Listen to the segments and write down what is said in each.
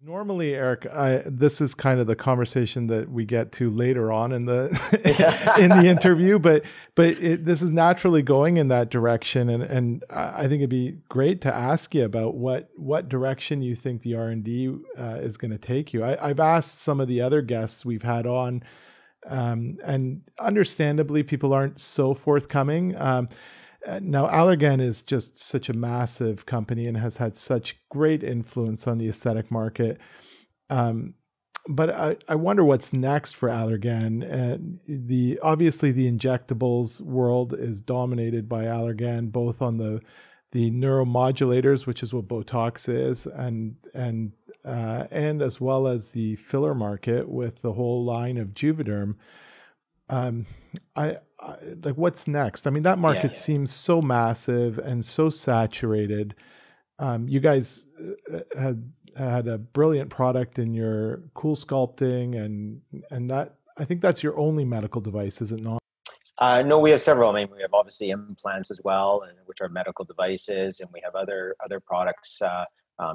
Normally, Eric, this is kind of the conversation that we get to later on in the in the Yeah. interview, this is naturally going in that direction, and I think it'd be great to ask you about what direction you think the R&D is going to take you. I've asked some of the other guests we've had on, and understandably, people aren't so forthcoming. Now, Allergan is just such a massive company and has had such great influence on the aesthetic market. Um, but I wonder what's next for Allergan. Obviously the injectables world is dominated by Allergan, both on the neuromodulators, which is what Botox is, and as well as the filler market with the whole line of Juvederm. Um, like, what's next? I mean, that Yeah. market seems so massive and so saturated. You guys had a brilliant product in your cool sculpting, and that, I think that's your only medical device, is it not? No, we have several. I mean, we have obviously implants as well, and which are medical devices, and we have other products,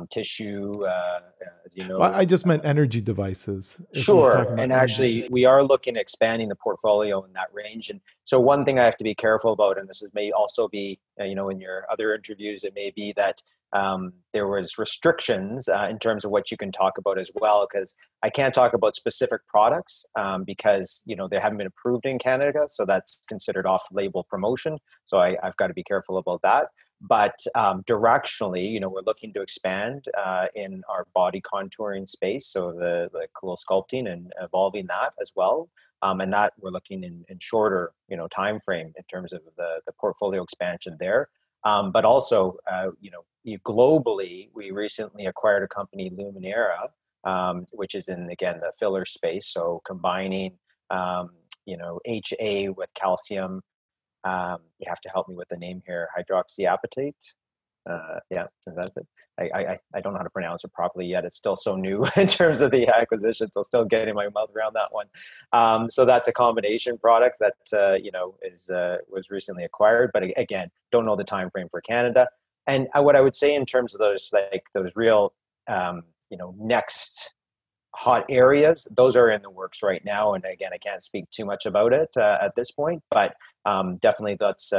tissue, as you Well, know. I just meant energy devices. If we're talking Sure. about And energy, actually, we are looking at expanding the portfolio in that range. And so, one thing I have to be careful about, and this is may also be, in your other interviews, it may be that there was restrictions in terms of what you can talk about as well, because I can't talk about specific products because they haven't been approved in Canada, so that's considered off-label promotion. So I've got to be careful about that. But directionally, we're looking to expand in our body contouring space, so the cool sculpting and evolving that as well. And that we're looking in shorter, time frame in terms of the portfolio expansion there. But also, globally, we recently acquired a company, Luminera, which is in, again, the filler space. So combining, HA with calcium. You have to help me with the name here. Hydroxyapatite. Yeah, that's it. I don't know how to pronounce it properly yet. It's still so new in terms of the acquisition, so still getting my mouth around that one. So that's a combination product that was recently acquired, but again, don't know the time frame for Canada. And what I would say in terms of those real next hot areas, those are in the works right now. And again, I can't speak too much about it at this point, but definitely those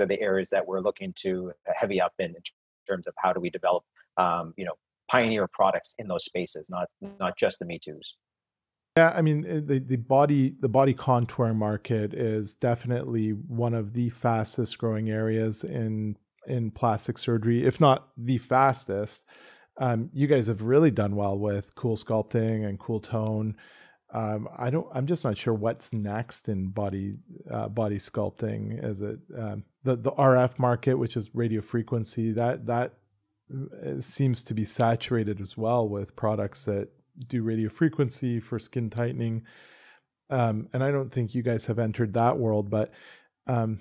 are the areas that we're looking to heavy up in terms of how do we develop, pioneer products in those spaces, not just the Me Too's. yeah. I mean, the body contouring market is definitely one of the fastest growing areas in plastic surgery, if not the fastest. You guys have really done well with cool sculpting and cool tone. I'm just not sure what's next in body sculpting. Is it the RF market, which is radio frequency, that seems to be saturated as well with products that do radio frequency for skin tightening. And I don't think you guys have entered that world, but um,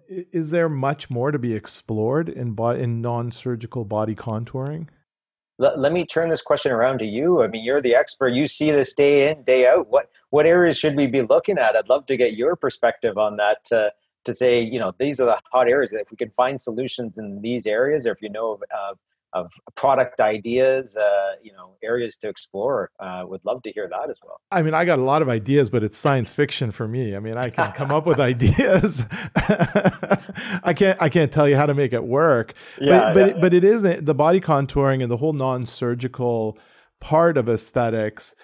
is there much more to be explored in non-surgical body contouring? Let me turn this question around to you. I mean, you're the expert. You see this day in, day out. What areas should we be looking at? I'd love to get your perspective on that. To say, these are the hot areas. If we can find solutions in these areas, or if you know of product ideas, areas to explore, would love to hear that as well. I mean, I got a lot of ideas, but it's science fiction for me. I mean, I can come up with ideas. I can't tell you how to make it work. Yeah, yeah. But it is the body contouring and the whole non-surgical part of aesthetics.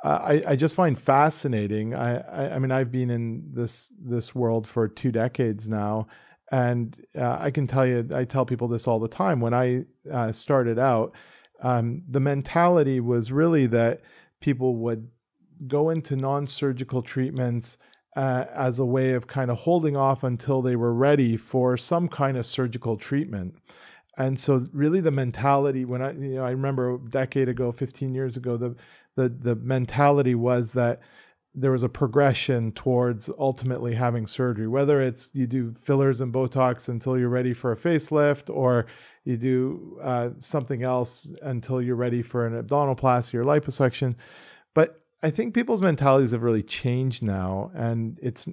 I just find fascinating. I mean, I've been in this world for 2 decades now, and I can tell you, I tell people this all the time. When I started out, the mentality was really that people would go into non-surgical treatments as a way of kind of holding off until they were ready for some kind of surgical treatment. And so really the mentality, when I remember a decade ago, 15 years ago, the mentality was that there was a progression towards ultimately having surgery, whether it's you do fillers and Botox until you're ready for a facelift, or you do something else until you're ready for an abdominoplasty or liposuction. But I think people's mentalities have really changed now, and it's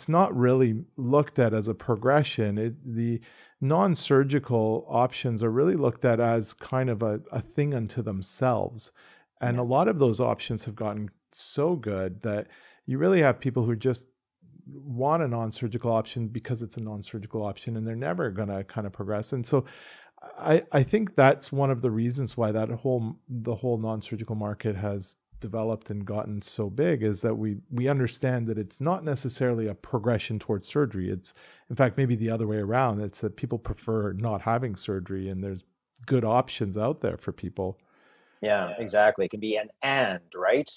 not really looked at as a progression. The non-surgical options are really looked at as kind of a thing unto themselves, and a Yeah. lot of those options have gotten so good that you really have people who just want a non-surgical option because it's a non-surgical option, and they're never going to kind of progress. And so I think that's one of the reasons why the whole non-surgical market has developed and gotten so big, is that we understand that it's not necessarily a progression towards surgery. It's in fact maybe the other way around. It's that people prefer not having surgery, and there's good options out there for people. Yeah, exactly. It can be an and, right?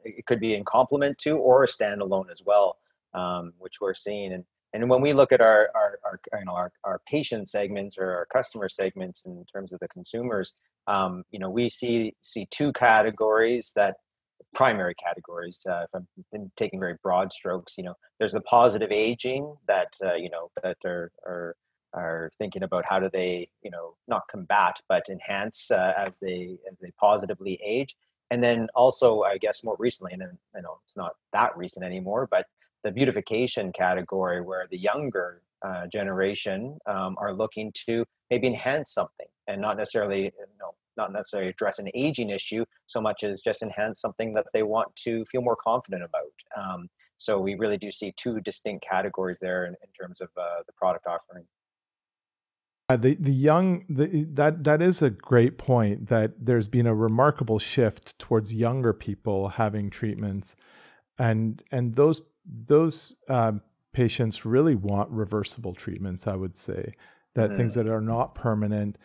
It could be in complement to or a standalone as well, which we're seeing. And when we look at our you know our patient segments or our customer segments in terms of the consumers, you know, we see two categories, that primary categories. If I'm taking very broad strokes, you know, there's the positive aging that you know, that are thinking about how do they, you know, not combat but enhance as they positively age. And then also, I guess more recently, and then, you know, it's not that recent anymore, but the beautification category, where the younger generation are looking to maybe enhance something and not necessarily, you know, not necessarily address an aging issue so much as just enhance something that they want to feel more confident about. So we really do see two distinct categories there in terms of the product offering. That is a great point, that there's been a remarkable shift towards younger people having treatments, and those patients really want reversible treatments. I would say that things Mm, that are not permanent,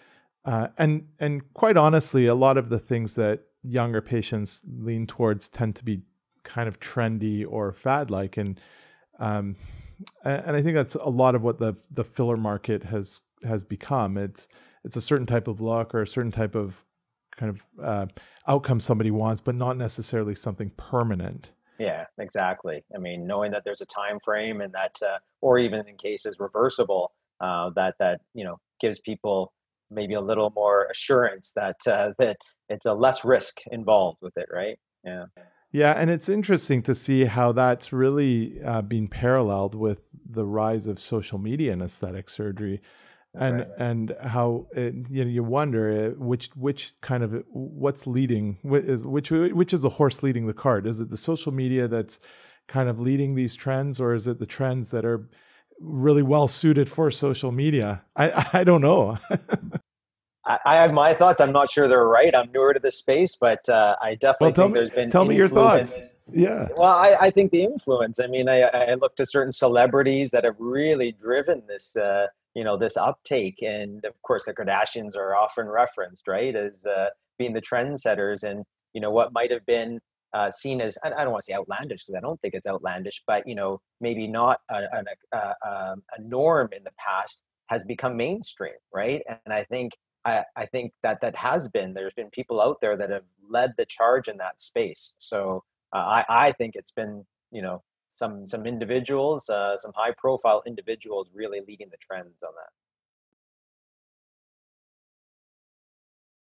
and quite honestly, a lot of the things that younger patients lean towards tend to be kind of trendy or fad like, um, and I think that's a lot of what the filler market has become. It's a certain type of look or a certain type of kind of outcome somebody wants, but not necessarily something permanent. yeah, exactly. I mean, knowing that there's a time frame and that, or even in cases reversible, that you know, gives people maybe a little more assurance that that it's a less risk involved with it, right? Yeah. Yeah, and it's interesting to see how that's really been paralleled with the rise of social media and aesthetic surgery, That's right. and how you know, you wonder which kind of what's leading, which is the horse leading the cart? Is it the social media that's kind of leading these trends, or is it the trends that are really well suited for social media? I don't know. I have my thoughts. I'm not sure they're right. I'm newer to this space, but I Well, definitely think there's been tell me your thoughts. influence. Yeah. Well, I think the influence. I mean, I look to certain celebrities that have really driven this, you know, this uptake, and of course, the Kardashians are often referenced, right, as being the trendsetters, and you know, what might have been seen as, I don't want to say outlandish because I don't think it's outlandish, but you know, maybe not a norm in the past, has become mainstream, right? And I think that has been, there's been people out there that have led the charge in that space. So I think it's been, you know, some individuals, some high profile individuals really leading the trends on that.